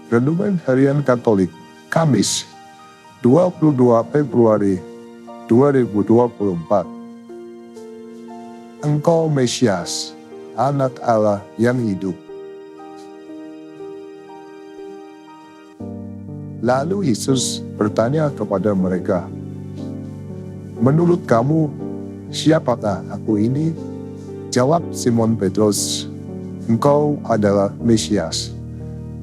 Renungan Harian Katolik, Kamis, 22 Februari 2024. Engkau Mesias, Anak Allah yang hidup. Lalu Yesus bertanya kepada mereka, "Menurut kamu, siapakah aku ini?" Jawab Simon Petrus, "Engkau adalah Mesias,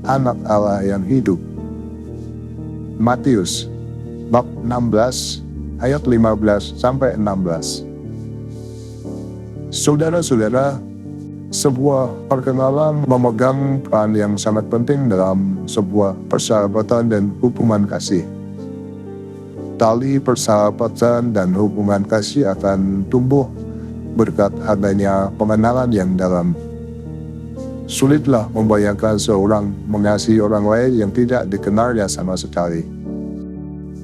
Anak Allah yang hidup." Matius bab 16 ayat 15-16. Saudara-saudara, sebuah perkenalan memegang peran yang sangat penting dalam sebuah persahabatan dan hubungan kasih. Tali persahabatan dan hubungan kasih akan tumbuh berkat adanya pengenalan yang dalam. Sulitlah membayangkan seorang mengasihi orang lain yang tidak dikenalnya sama sekali.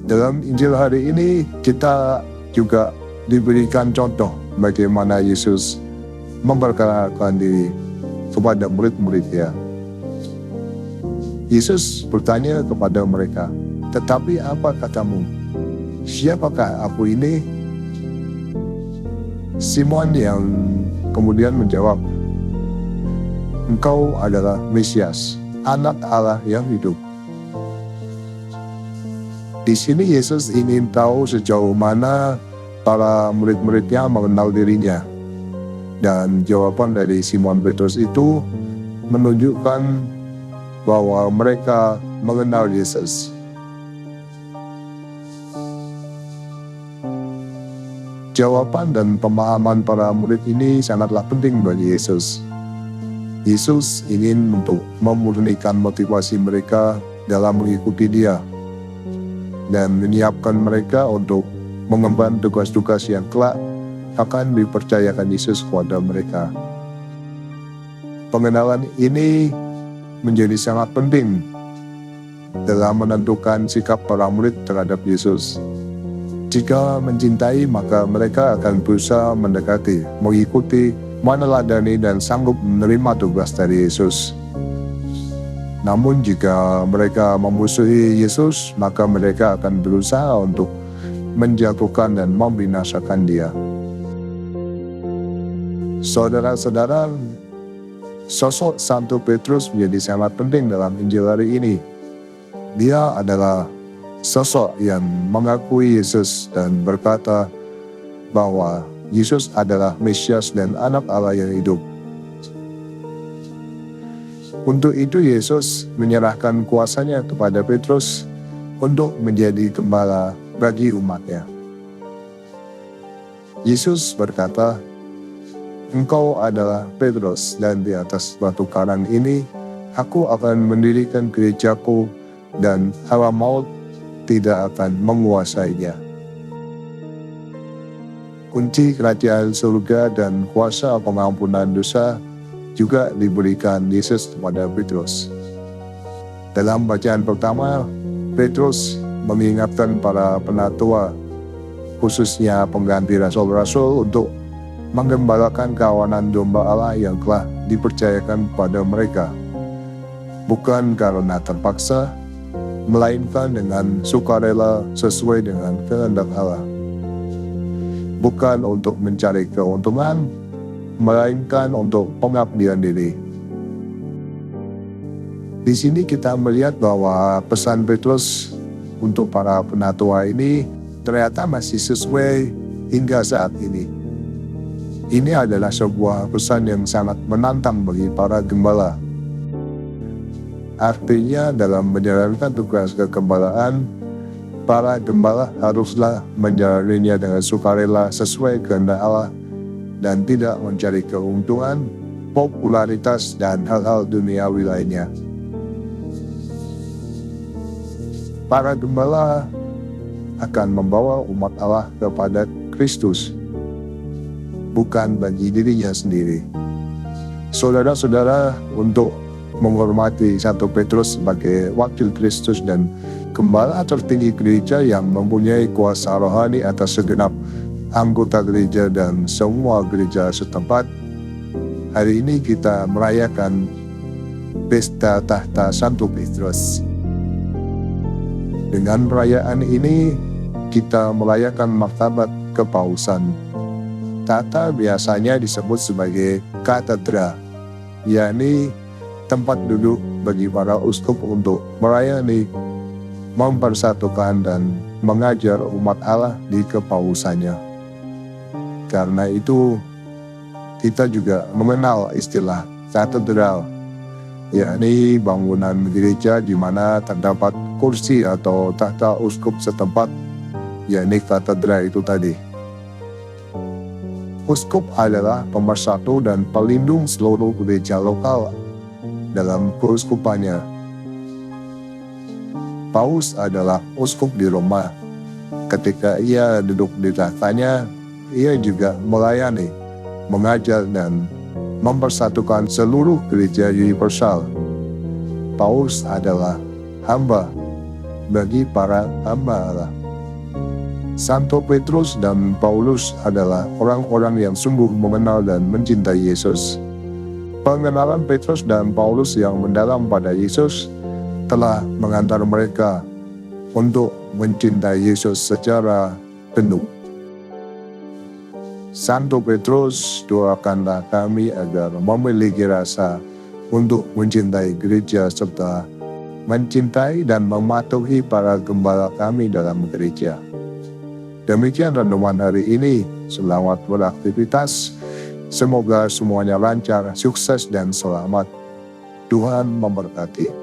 Dalam Injil hari ini, kita juga diberikan contoh bagaimana Yesus memperkenalkan diri kepada murid-muridnya. Yesus bertanya kepada mereka, "Tetapi apa katamu? Siapakah aku ini?" Simon yang kemudian menjawab, "Engkau adalah Mesias, Anak Allah yang hidup." Di sini Yesus ingin tahu sejauh mana para murid-muridnya mengenal dirinya. Dan jawaban dari Simon Petrus itu menunjukkan bahwa mereka mengenal Yesus. Jawaban dan pemahaman para murid ini sangatlah penting bagi Yesus. Yesus ingin untuk memurnikan motivasi mereka dalam mengikuti Dia dan menyiapkan mereka untuk mengemban tugas-tugas yang kelak akan dipercayakan Yesus kepada mereka. Pengenalan ini menjadi sangat penting dalam menentukan sikap para murid terhadap Yesus. Jika mencintai, maka mereka akan berusaha mendekati, mengikuti, meneladani, dan sanggup menerima tugas dari Yesus. Namun jika mereka memusuhi Yesus, maka mereka akan berusaha untuk menjatuhkan dan membinasakan Dia. Saudara-saudara, sosok Santo Petrus menjadi sangat penting dalam Injil hari ini. Dia adalah sosok yang mengakui Yesus dan berkata bahwa Yesus adalah Mesias dan Anak Allah yang hidup. Untuk itu Yesus menyerahkan kuasanya kepada Petrus untuk menjadi gembala bagi umatnya. Yesus berkata, "Engkau adalah Petrus, dan di atas batu karang ini aku akan mendirikan gerejaku, dan hawa maut tidak akan menguasainya." Kunci kerajaan surga dan kuasa pengampunan dosa juga diberikan Yesus kepada Petrus. Dalam bacaan pertama, Petrus mengingatkan para penatua, khususnya pengganti rasul-rasul, untuk menggembalakan kawanan domba Allah yang telah dipercayakan kepada mereka, bukan karena terpaksa, melainkan dengan sukarela sesuai dengan kehendak Allah. Bukan untuk mencari keuntungan, melainkan untuk pengabdian diri. Di sini kita melihat bahwa pesan Petrus untuk para penatua ini ternyata masih sesuai hingga saat ini. Ini adalah sebuah pesan yang sangat menantang bagi para gembala. Artinya dalam menjalankan tugas kegembalaan, para gembala haruslah menjalaninya dengan sukarela sesuai kehendak Allah dan tidak mencari keuntungan, popularitas, dan hal-hal duniawi lainnya. Para gembala akan membawa umat Allah kepada Kristus, bukan bagi dirinya sendiri. Saudara-saudara, untuk menghormati Santo Petrus sebagai wakil Kristus dan gembala tertinggi gereja yang mempunyai kuasa rohani atas segenap anggota gereja dan semua gereja setempat, hari ini kita merayakan Pesta Tahta Santo Petrus. Dengan perayaan ini, kita merayakan martabat kepausan. Tahta biasanya disebut sebagai katedra, yakni tempat duduk bagi para uskup untuk melayani, mempersatukan dan mengajar umat Allah di kepausannya. Karena itu, kita juga mengenal istilah katedral, yakni bangunan gereja di mana terdapat kursi atau tahta uskup setempat, yakni katedra itu tadi. Uskup adalah pemersatu dan pelindung seluruh gereja lokal dalam keuskupannya. Paus adalah uskup di Roma. Ketika ia duduk di tahtanya, ia juga melayani, mengajar dan mempersatukan seluruh gereja universal. Paus adalah hamba bagi para hamba Allah. Santo Petrus dan Paulus adalah orang-orang yang sungguh mengenal dan mencintai Yesus. Pengenalan Petrus dan Paulus yang mendalam pada Yesus telah mengantar mereka untuk mencintai Yesus secara penuh. Santo Petrus, doakanlah kami agar memiliki rasa untuk mencintai gereja serta mencintai dan mematuhi para gembala kami dalam gereja. Demikian renungan hari ini. Selamat beraktivitas. Semoga semuanya lancar, sukses dan selamat. Tuhan memberkati.